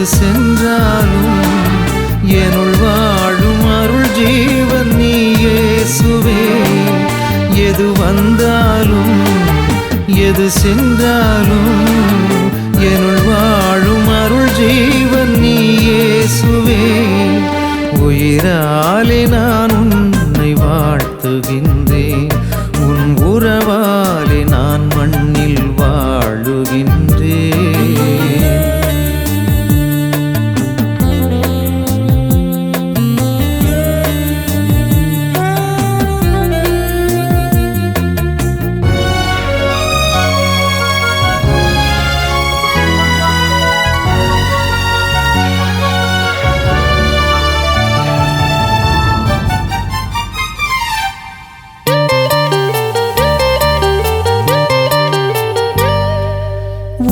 எது சென்றாலும் என்னுள் வாழும் அருள் ஜீவன் நீ இயேசுவே. எது வந்தாலும் எது சென்றாலும் என்னுள் வாழும் அருள் ஜீவன் நீ இயேசுவே. உயிராலே நான் உன்னை வாழ்த்துகின்றேன், உன் உறவாலே நான் மண்ணில் வாழுகின்றேன்.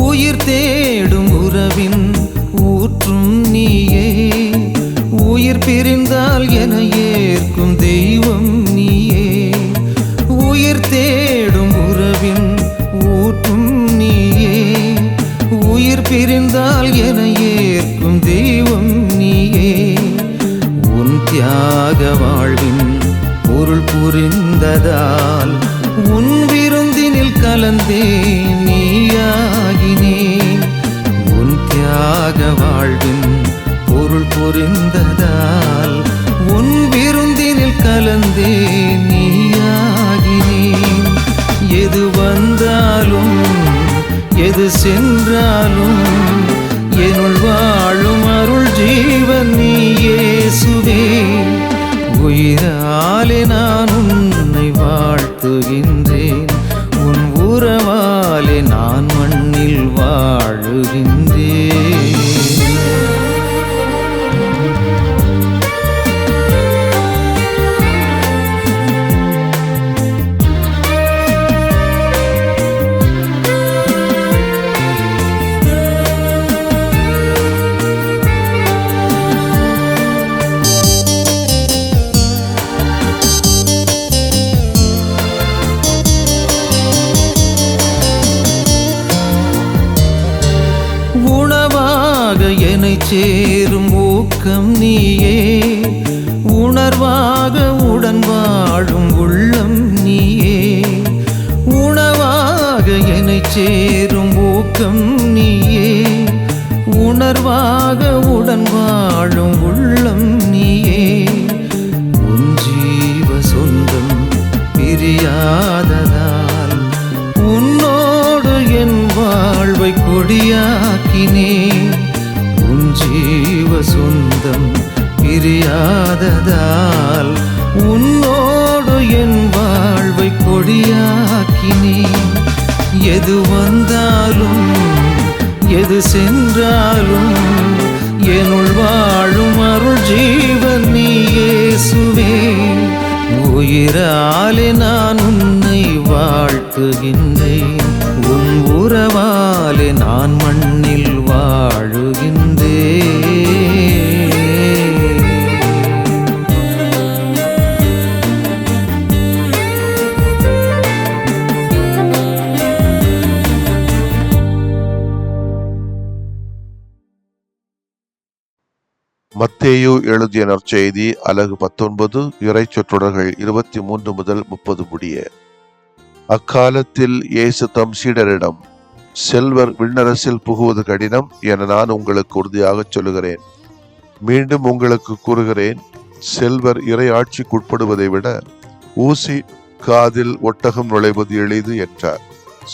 உயிர் தேடும் உறவின் ஊற்றும் நீயே, உயிர் பிரிந்தால் என ஏற்கும் தெய்வம் நீயே. உயிர் தேடும் உறவின் ஊற்றும் நீயே, உயிர் பிரிந்தால் என ஏற்கும் தெய்வம் நீயே. உன் தியாக வாழ்வின் பொருள் புரிந்ததால் உன் விருந்தினில் கலந்தே நீயாகினேன். உன் தியாக வாழ்வின் பொருள் புரிந்ததால் உன் விருந்தினில் கலந்தே நீயாகினேன். எது வந்தாலும் எது சென்றாலும் என்னுள் வாழும் அருள் ஜீவன் நீ இயேசுவே. உயிராலே நான் உன்னை வாழ்த்துகின்றேன், உன் உறவாலே நான் மண்ணில் வாழுகின்றேன். உணவாக என்னை சேரும் ஊக்கம் நீயே, உணர்வாக உடன் வாழும் உள்ளம் நீயே. உணவாக என்னை சேரும் ஊக்கம் நீயே, உணர்வாக உடன் வாழும் உள்ளம் நீயே. உன் ஜீவ சொந்தம் பிரியாததால் உன்னோடு என் வாழ்வை கொடியாக்கினேன். உன் ஜீவ சொந்தம் பிரியாததால் உன்னோடு என் வாழ்வை கொடியாக்கினேன். எது வந்தாலும் எது சென்றாலும் என்னுள் வாழும் அருள் ஜீவன் நீ இயேசுவே. உயிராலே நான் உன்னை வாழ்த்துகின்றேன், உன் உறவாலே நான் மண்ணில் வாழுகின்றேன். மத்தேயு எழுதிய நற்செய்தி அலகு 19 இறைச்சொற்றொடர்கள் 23 முதல் 30 முடிய. அக்காலத்தில் இயேசு தம் சீடரிடம், செல்வர் விண்ணரசில் புகுவது கடினம் என நான் உங்களுக்கு உறுதியாகச் சொல்லுகிறேன். மீண்டும் உங்களுக்கு கூறுகிறேன், செல்வர் இறை ஆட்சிக்குட்படுவதை விட ஊசி காதில் ஒட்டகம் நுழைவது எளிது என்றார்.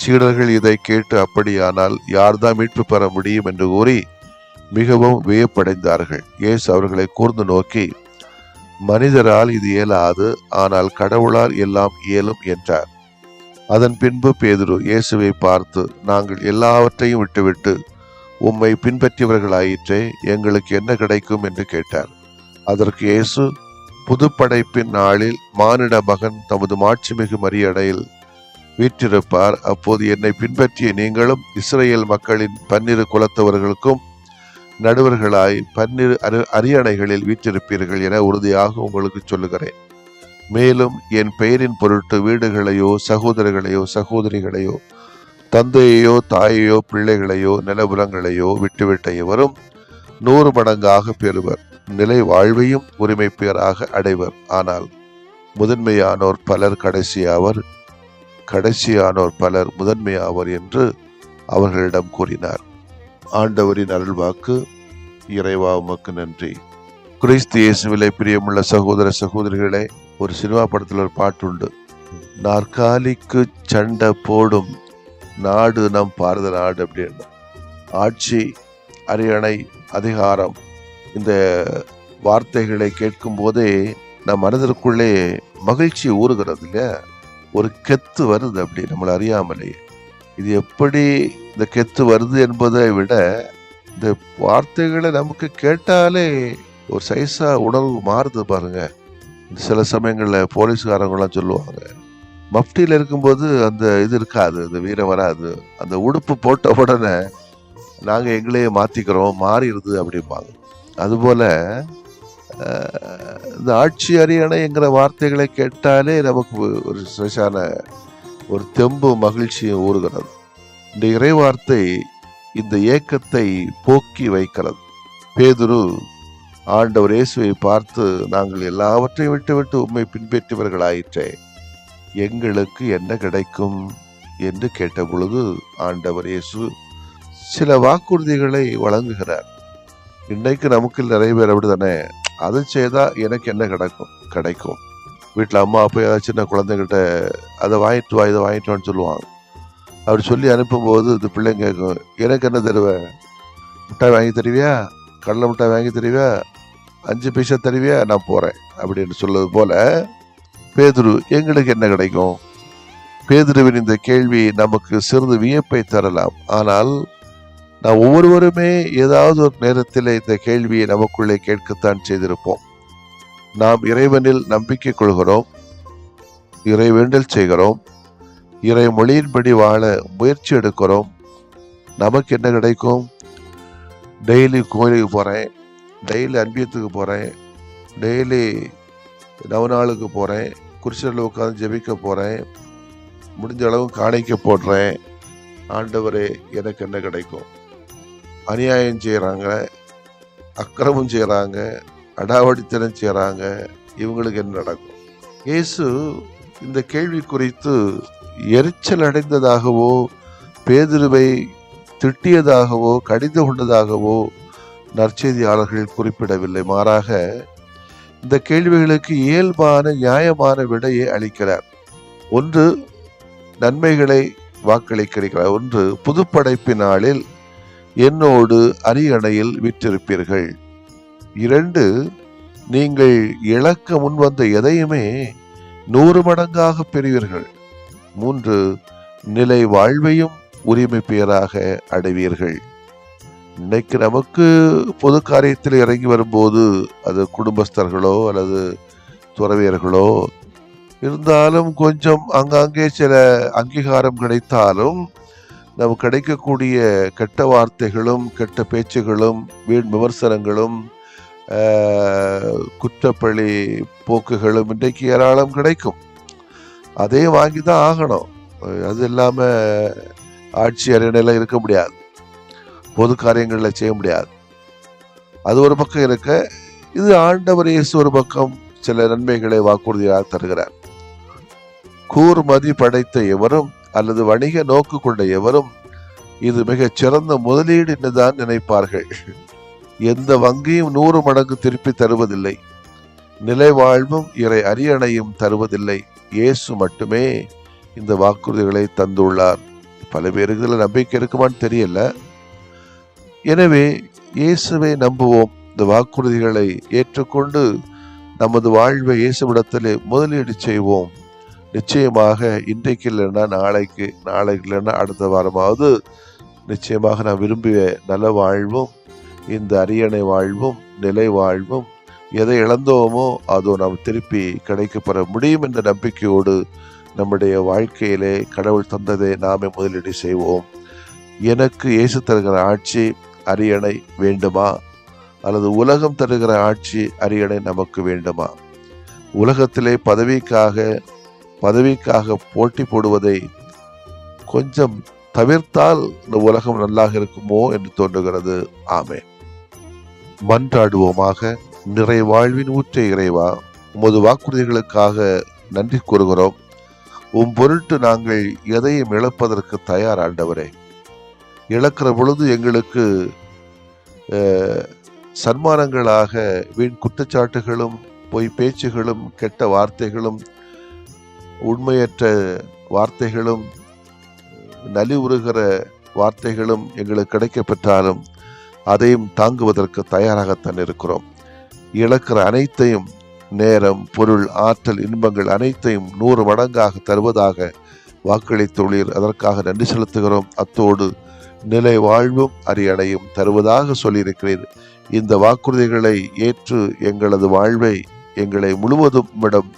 சீடர்கள் இதை கேட்டு, அப்படியானால் யார்தான் மீட்பு பெற முடியும் என்று கூறி மிகவும் வியப்படைந்தார்கள். இயேசு அவர்களை கூர்ந்து நோக்கி, மனிதரால் இது இயலாது, ஆனால் கடவுளால் எல்லாம் இயலும் என்றார். அதன் பின்பு பேதுரு இயேசுவை பார்த்து, நாங்கள் எல்லாவற்றையும் விட்டுவிட்டு உம்மை பின்பற்றியவர்களாயிற்றே, எங்களுக்கு என்ன கிடைக்கும் என்று கேட்டார். அதற்கு இயேசு, புதுப்படைப்பின் நாளில் மானிட மகன் தமது மாட்சிமிகு மரியணையில் வீற்றிருப்பார். அப்போது என்னை பின்பற்றிய நீங்களும் இஸ்ரேல் மக்களின் 12 குலத்தவர்களுக்கும் நடுவர்களாய் 12 அரியணைகளில் வீற்றிருப்பீர்கள் என உறுதியாக உங்களுக்கு சொல்லுகிறேன். மேலும் என் பெயரின் பொருட்டு வீடுகளையோ சகோதரர்களையோ சகோதரிகளையோ தந்தையையோ தாயையோ பிள்ளைகளையோ நிலபுலங்களையோ விட்டுவிட்ட எவரும் 100 மடங்காக பெறுவர். நிலை வாழ்வையும் உரிமை பேராக அடைவர். ஆனால் முதன்மையானோர் பலர் கடைசியாவர், கடைசியானோர் பலர் முதன்மையாவர் என்று அவர்களிடம் கூறினார். ஆண்டவரின் அருள்வாக்கு. இறைவா உமக்கு நன்றி. கிறிஸ்து இயேசுவிலே பிரியமுள்ள சகோதர சகோதரிகளே, ஒரு சினிமா படத்துல ஒரு பாட்டு உண்டு. நாற்காலிக்கு சண்டை போடும் நாடு நம் பாரத நாடு அப்படின்னு. ஆட்சி, அரியணை, அதிகாரம், இந்த வார்த்தைகளை கேட்கும் போதே நம் மனதிற்குள்ளே மகிழ்ச்சி ஊறுகிறது இல்லையா? ஒரு கெத்து வருது அப்படி நம்மளை அறியாமலே. இது எப்படி இந்த கெத்து வருது என்பதை விட இந்த வார்த்தைகளை நமக்கு கேட்டாலே ஒரு சைஸா உணர்வு மாறுது பாருங்க. சில சமயங்கள்ல போலீஸ்காரங்களாம் சொல்லுவாங்க, மஃப்டியில் இருக்கும்போது அந்த இது இருக்காது, அந்த வீரம் வராது, அந்த உடுப்பு போட்ட உடனே நாங்க எங்களையே மாத்திக்கிறோம், மாறிடுது அப்படிம்பாங்க. அதுபோல இந்த ஆட்சி, அரியணைங்கிற வார்த்தைகளை கேட்டாலே நமக்கு ஒரு சைஸான ஒரு தெம்பு மகிழ்ச்சியும் ஊறுகிறது. இந்த இறை வார்த்தை இந்த ஏக்கத்தை போக்கி வைக்கிறது. பேதுரு ஆண்டவர் இயேசுவை பார்த்து, நாங்கள் எல்லாவற்றையும் விட்டு உம்மை பின்பற்றியவர்களாயிற்றே, எங்களுக்கு என்ன கிடைக்கும் என்று கேட்ட பொழுது ஆண்டவர் இயேசு சில வாக்குறுதிகளை வழங்குகிறார். இன்னைக்கு நமக்கு நிறைய பேர் அப்படித்தானே, அது செய்தா எனக்கு என்ன கிடைக்கும். வீட்டில் அம்மா அப்பா ஏதாவது சின்ன குழந்தைகிட்ட அதை வாங்கிட்டு வா, இதை வாங்கிட்டு வான்னு சொல்லுவாங்க. அப்படி சொல்லி அனுப்பும்போது இந்த பிள்ளைங்க கேட்கும், எனக்கு என்ன தருவேன், மிட்டாய் வாங்கி தருவியா, கடலை மிட்டாய் வாங்கி தருவியா, 5 பைசா தருவியா, நான் போறேன் அப்படின்னு சொல்வது போல பேதுரு எங்களுக்கு என்ன கிடைக்கும். பேதுருவின் இந்த கேள்வி நமக்கு சிறிது வியப்பை தரலாம். ஆனால் நாம் ஒவ்வொருவருமே ஏதாவது ஒரு நேரத்தில் இந்த கேள்வியை நமக்குள்ளே கேட்கத்தான் செய்திருப்போம். நாம் இறைவனில் நம்பிக்கை கொள்கிறோம், இறைவேண்டல் செய்கிறோம், இறை மொழியின்படி வாழ முயற்சி எடுக்கிறோம். நமக்கு என்ன கிடைக்கும்? டெய்லி கோயிலுக்கு போறேன், டெய்லி அன்பியத்துக்கு போறேன், டெய்லி நவநாளுக்கு போறேன், குருசனில் உட்காந்து ஜெபிக்க போறேன், முடிஞ்ச அளவு காணிக்க போடுறேன். ஆண்டவரே எனக்கு என்ன கிடைக்கும்? அநியாயம் செய்யறாங்க, அக்கிரமம் செய்யறாங்க, அடாவடித்தனம் செய்யறாங்க, இவங்களுக்கு என்ன நடக்கும்? இயேசு இந்த கேள்வி குறித்து எரிச்சல் அடைந்ததாகவோ, பேதுருவை திட்டியதாகவோ, கடிந்து கொண்டதாகவோ நற்செய்தியாளர்கள் குறிப்பிடவில்லை. மாறாக இந்த கேள்விகளுக்கு இயல்பான நியாயமான விடையை அளிக்கிறார். ஒன்று, நன்மைகளை வாக்களிக்கிறார். ஒன்று, புதுப்படைப்பு நாளில் என்னோடு அரியணையில் விற்றிருப்பீர்கள். 2, நீங்கள் இழக்க முன்வந்த எதையுமே 100 மடங்காக பெறுவீர்கள். 3, நிலை வாழ்வையும் உரிமை பேராக அடைவீர்கள். இன்னைக்கு நமக்கு பொது காரியத்தில் இறங்கி வரும்போது அது குடும்பஸ்தர்களோ அல்லது துறவியர்களோ இருந்தாலும் கொஞ்சம் அங்கங்கே சில அங்கீகாரம் கிடைத்தாலும் நமக்கு கிடைக்கக்கூடிய கெட்ட வார்த்தைகளும் கெட்ட பேச்சுகளும் வீண் விமர்சனங்களும் குற்றப்பழி போக்குகளும் இன்றைக்கு ஏராளம் கிடைக்கும். அதே வாங்கி தான் ஆகணும். அது இல்லாம ஆட்சி அரியணையில இருக்க முடியாது, பொது காரியங்கள்ல செய்ய முடியாது. அது ஒரு பக்கம் இருக்க, இது ஆண்டவர் இயேசு ஒரு பக்கம் சில நன்மைகளை வாக்குறுதியாக தருகிறார். கூர்மதி படைத்த எவரும் அல்லது வணிக நோக்கு கொண்ட எவரும் இது மிகச் சிறந்த முதலீடு என்றுதான் நினைப்பார்கள். எந்த வங்கியும் 100 மடங்கு திருப்பி தருவதில்லை, நிலை வாழ்வும் இறை அரியணையும் தருவதில்லை. இயேசு மட்டுமே இந்த வாக்குறுதிகளை தந்துள்ளார். பல பேருக்கு இதுல நம்பிக்கை இருக்குமான்னு தெரியல. எனவே இயேசுவை நம்புவோம். இந்த வாக்குறுதிகளை ஏற்றுக்கொண்டு நமது வாழ்வை இயேசுவிடத்திலே முதலீடு செய்வோம். நிச்சயமாக இன்றைக்கு இல்லைன்னா நாளைக்கு, நாளைக்கு இல்லைன்னா அடுத்த வாரமாவது நிச்சயமாக நாம் விரும்பிய நல வாழ்வும் இந்த அரியணை வாழ்வும் நிலை வாழ்வும் எதை இழந்தோமோ அதோ நாம் திருப்பி கிடைக்கப்பெற முடியும் என்ற நம்பிக்கையோடு நம்முடைய வாழ்க்கையிலே கடவுள் தந்ததை நாமே முதலீடு செய்வோம். எனக்கு இயேசு தருகிற ஆட்சி அரியணை வேண்டுமா அல்லது உலகம் தருகிற ஆட்சி அரியணை நமக்கு வேண்டுமா? உலகத்திலே பதவிக்காக போட்டி போடுவதை கொஞ்சம் தவிர்த்தால் இந்த உலகம் நல்லாக இருக்குமோ என்று தோன்றுகிறது. ஆமென். மன்றாடுவோமாக. நிறைவாழ்வின் ஊற்ற இறைவா, உமது வாக்குறுதிகளுக்காக நன்றி கூறுகிறோம். உம் பொருட்டு நாங்கள் எதையும் இழப்பதற்கு தயார் ஆண்டவரே. இழக்கிற பொழுது எங்களுக்கு சன்மானங்களாக வீண் குற்றச்சாட்டுகளும் பொய் பேச்சுகளும் கெட்ட வார்த்தைகளும் உண்மையற்ற வார்த்தைகளும் நலிவுறுகிற வார்த்தைகளும் எங்களுக்கு கிடைக்க பெற்றாலும் அதையும் தாங்குவதற்கு தயாராகத்தான் இருக்கிறோம். இழக்கிற அனைத்தையும், நேரம், பொருள், ஆற்றல், இன்பங்கள் அனைத்தையும் 100 மடங்காக தருவதாக வாக்களித்துள்ளீர். அதற்காக நன்றி செலுத்துகிறோம். அத்தோடு நிலை வாழ்வும் அரியணையும் தருவதாக சொல்லியிருக்கிறீர். இந்த வாக்குறுதிகளை ஏற்று எங்களது வாழ்வை, எங்களை முழுவதும் இடம்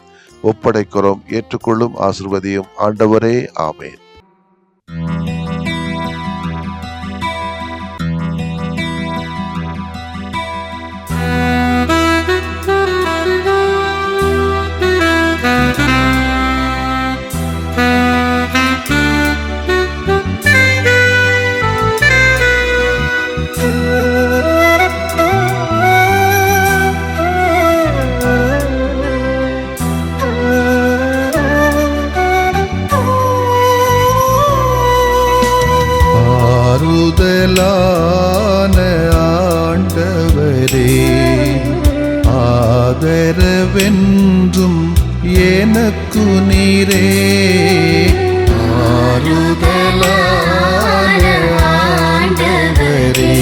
ஒப்படைக்கிறோம். ஏற்றுக்கொள்ளும், ஆசீர்வதியும் ஆண்டவரே. ஆமென். ஆறுதலான ஆண்டவரே, ஆதரவென்றும் எனக்கு நீரே. ஆறுதலான ஆண்டவரே,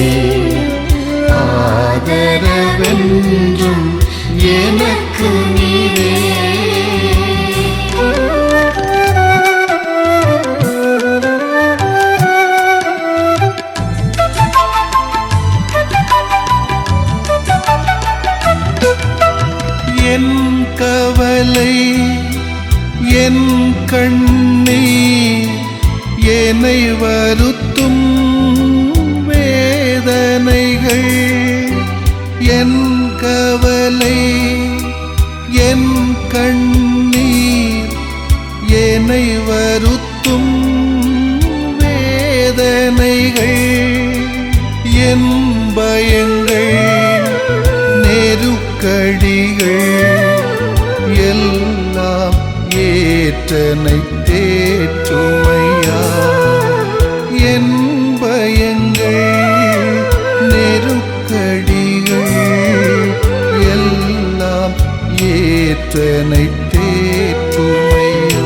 ஆதரவென்றும் எனக்கு நீரே. என் கவலை, என் கண்ணீர், என்னை வருத்தும் வேதனைகள். என் கவலை, என் கண்ணீர், என்னை வருத்தும் வேதனைகள். என் பயங்கள், நெருக்கடிகள் எல்லாம் ஏற்றனை தேற்றுமையா. என் பயங்கள், நெருக்கடிகள் எல்லாம் ஏற்றனை தேற்றுமையா.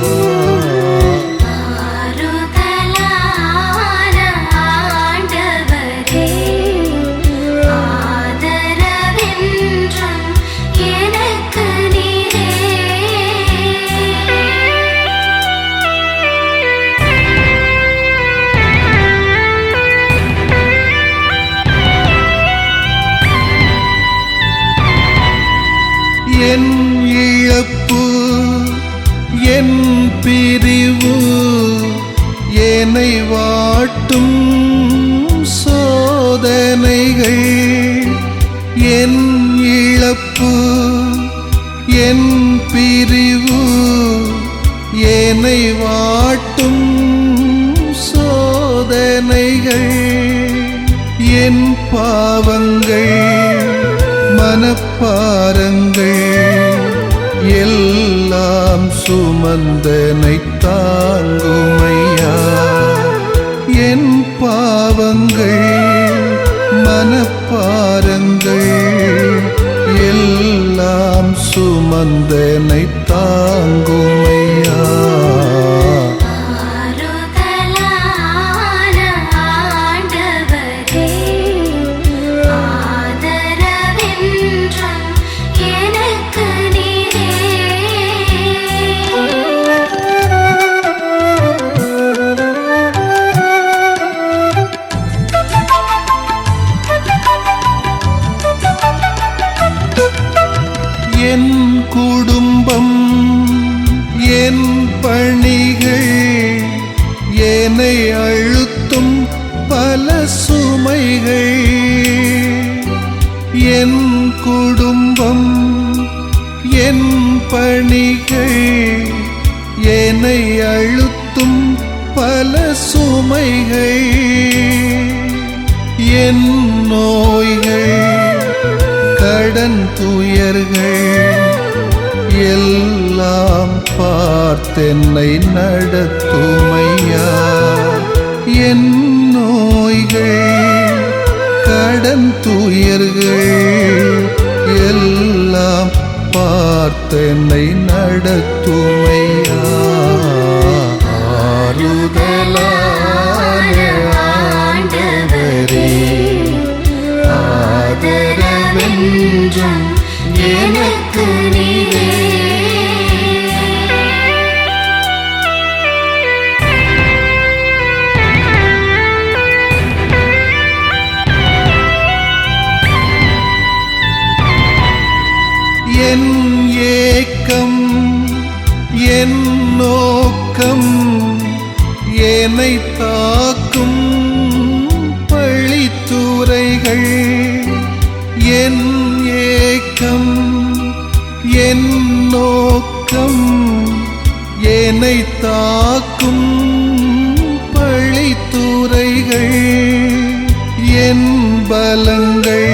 என் இழப்பு, என் பிரிவு, என்னை வாட்டும் சோதனைகள். என் இழப்பு, என் பிரிவு, என்னை வாட்டும் சோதனைகள். என் பாவங்கள், மனப்பாரங்கள் எல்லாம் சுமந்தனை தாங்குமையா. என் பாவங்கள், மனப்பாரங்கள் எல்லாம் சுமந்தனை தாங்குமையா. என் குடும்பம், என் பணிகள், என்னை அழுத்தும் பல சுமைகள். என் குடும்பம், என் பணிகள், என்னை அழுத்தும் பல சுமைகள். என் நோய்கள், துயர்கள் எல்லாம் பார்த்தென்னை நடத்துமையா. என் நோய்கள் கடன் துயர்கள் எல்லாம் பார்த்தென்னை நடத்துமையா. ஆறுதலான ஆண்டவரே, ஆதரவென்றும் எனக்கு நீரே. என் ஏக்கம் என் நோக்கம் என்னை தாக்கும் பழித்துரைகள். என் ஏக்கம் என் நோக்கம் என்னை தாக்கும் பழித்துரைகள். என் பலங்கள்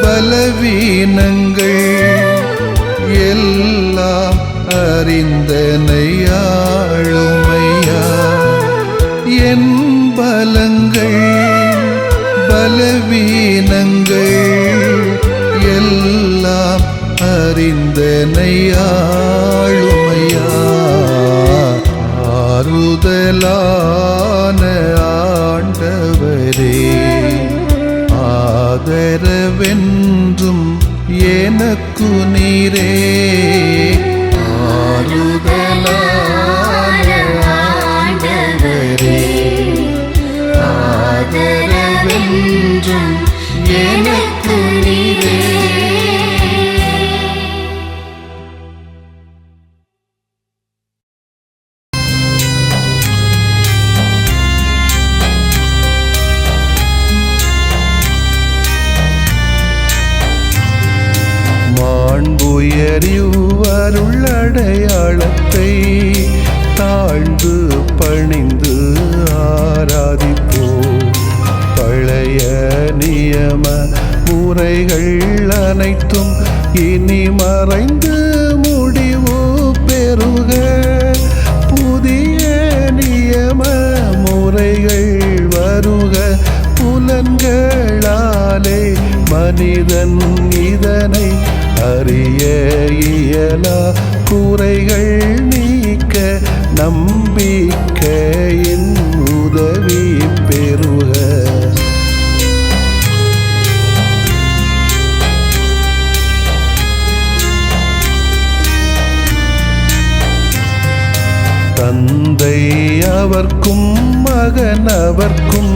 பலவீனங்கள் எல்லாம் அறிந்தனை ஆளுமையா. என் பலங்கள் பலவீனங்கள் எல்லாம் அறிந்தனை ஆளுமையா. ஆறுதலான ஆண்டவரே, ஆதரவென்றும் எனக்கு நீரே. ஆறுதலான ஆண்டவரே, ஆதரவென்றும் எனக்கு நீரே. மாண்புயரிவருள்ளடையாளத்தை தாழ்ந்து பணிந்து ஆராதிப்போம். பழைய நியம முறைகள் அனைத்தும் இனி மறைந்து முடிவு பெறுக. புதிய நியம முறைகள் வருக. புலன்களாலே மனிதன் இதனை அறிய இயலா. குறைகள் நீக்க நம்பிக்கையின் உதவி பெறுக. தந்தை அவர்க்கும் மகன் அவர்க்கும்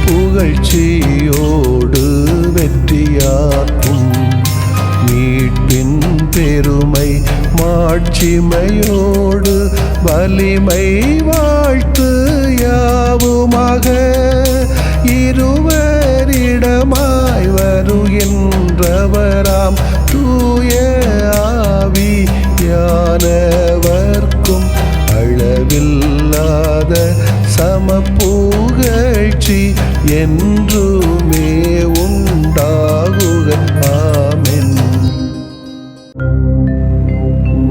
புகழ்ச்சியோடு வெற்றியாக்கும். மீட்பின் பெருமை மாட்சிமையோடு வலிமை வாழ்த்து யாவுமாக. இருவரிடமாய் வருகின்றவராம் தூய ஆவியானவர்க்கும் அளவில்லாத சமப்புகழ்ச்சி என்றுமே உண்டாகுக. ஆமென்.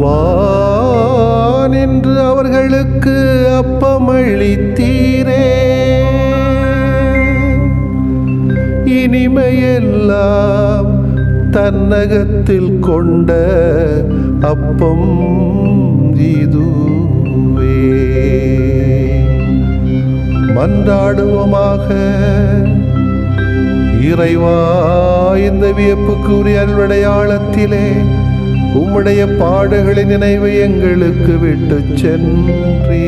வானின்று அவர்களுக்கு அப்பமளித்தீரே, இனிமையெல்லாம் தன்னகத்தில் கொண்ட அப்பம் இதுவே. மன்றாடுவோமாக. இறைவா, இந்த வியப்புக்குரிய அருளடையாளத்திலே உம்முடைய பாடுகளின் நினைவை எங்களுக்கு விட்டு சென்றீ.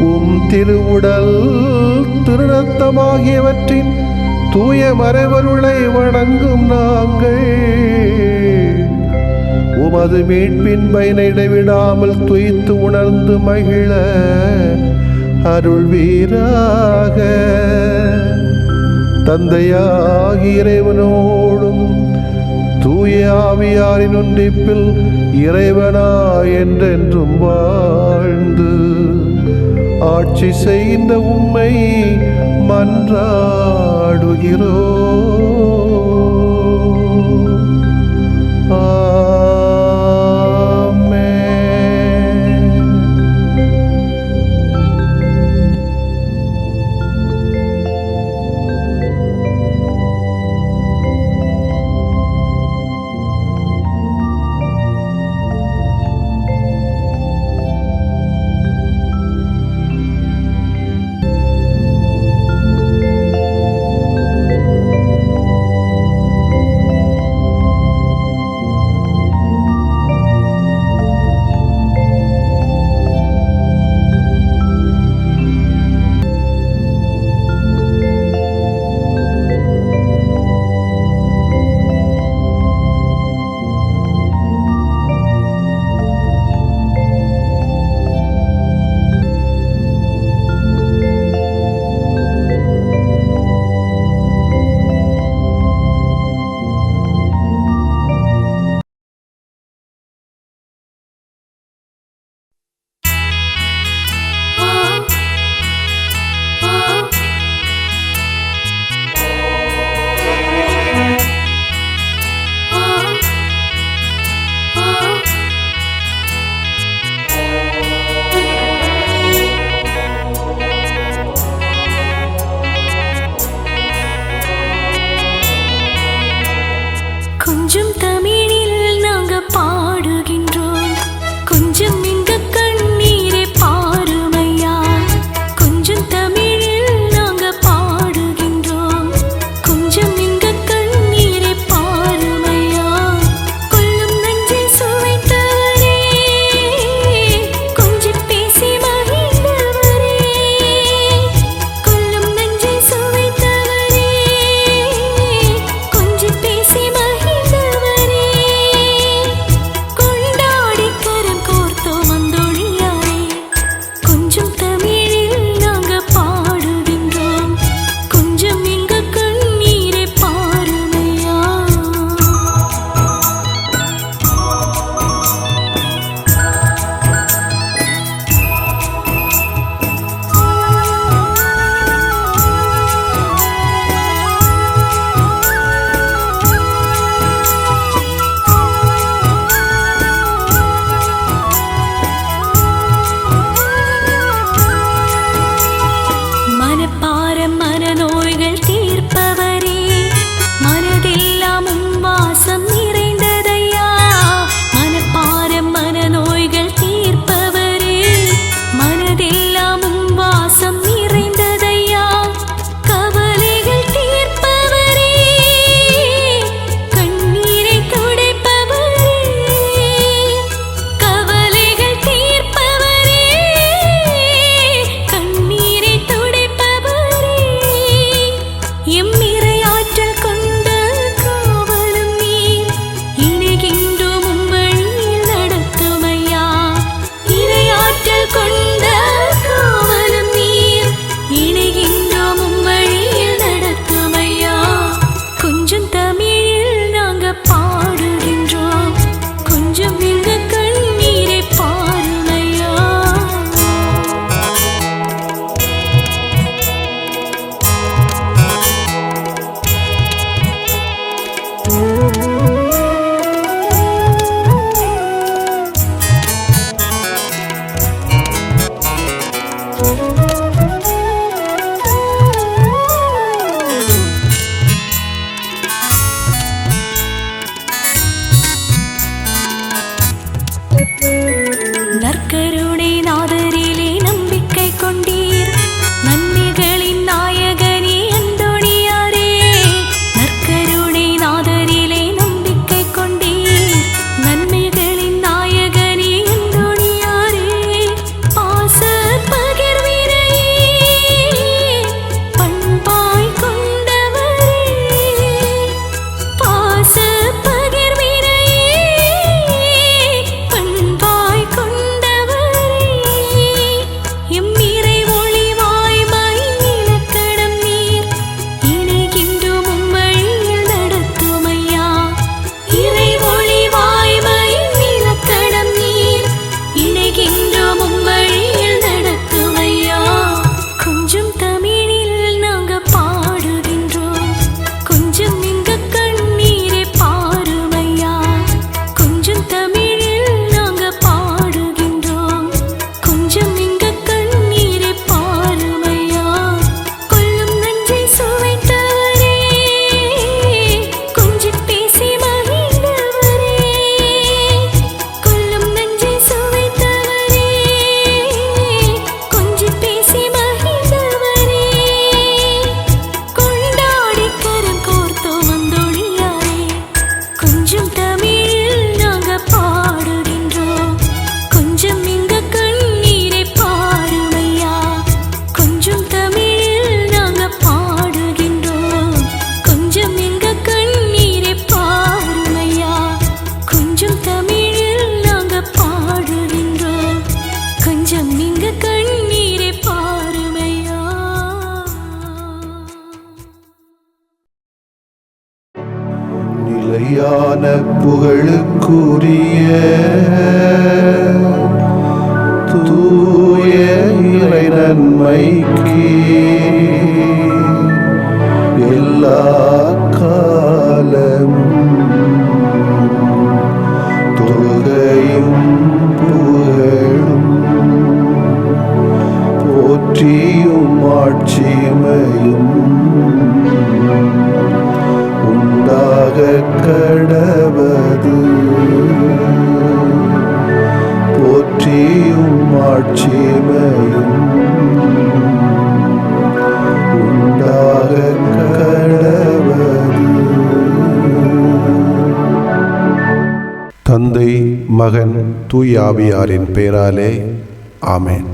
உம் திருவுடல் திருரத்தமாகியவற்றின் தூய மறைவருளை வணங்கும் நாங்கள் உமது மீட்பின் பயனை இடைவிடாமல் துய்த்து உணர்ந்து மகிழ அருள்வீராக. தந்தையாகிய இறைவனோடும் தூய ஆவியாரின் ஒன்றிப்பில் இறைவனா என்றென்றும் வாழ்ந்து ஆட்சி செய்கின்ற உம்மை மன்றாடுகிறோம். நற்கருணை நாதரிலே நம்பிக்கை கொண்டீர், நன்மைகளின் நாயகனே அந்தோணியாரே. நற்கருணை நாதரிலே நம்பிக்கை கொண்டீர், நன்மைகளின் நாயகனே அந்தோணியாரே. பாச பகிர்வினையே பண்பாய் கொண்டவரே, பாச பகிர்வினையே பண்பாய் கொண்டவரே. எம் இறை ஒளிவாய் மயிலக்கடம் நீர், இணைகின்றோம் உம்வழியில் நடத்துமையா. இறை ஒளிவாய் மயிலக்கடம் நீர், இணைகின்றோம் உம்வழியில் நடத்துமையா. கொஞ்சம் தமிழில் நாங்க பாடுகின்றோம், கொஞ்சம் எங்க கண்ணீரை பாருமையா. கொஞ்சம் தமிழில் நாங்க பாடுகின்றோம், கொஞ்சம் எங்க கண்ணீரை பாருமையா. கொல்லும் நஞ்சை சுவைத்தவரே, கொஞ்சம் பேசி மகிழ்ந்தவரே. கொல்லும் நஞ்சை சுவைத்தவரே, கொஞ்சம் பேசி மகிழ்ந்தவரே. கொண்டாடி கரம் கோர்த்தோம் அந்தோணியாரே, கொஞ்சம் தமிழில் நாங்க பாடுகின்றோம், கொஞ்சம் எங்க கண்ணீரை பாருமையா. கொஞ்சம் தமிழில் நாங்க பாடுகின்றோம், கொஞ்சம் எங்க கண்ணீரை பாருமையா. கொஞ்சம் தமிழில் நாங்க பாடுகின்றோம், கொஞ்சம் எங்க கண்ணீரை பாருமையா. நிலையான புகழுக்குரிய தூய இறை நன்மைக்கு எல்லா காலமும் தொழுகையும் புகழும் போற்றியும் ஆட்சிமையும் உண்டாக கடவது. போற்றியும் ஆட்சிமையும் உண்டாக கடவது. தந்தை, மகன், தூய ஆவியாரின் பெயராலே ஆமென்.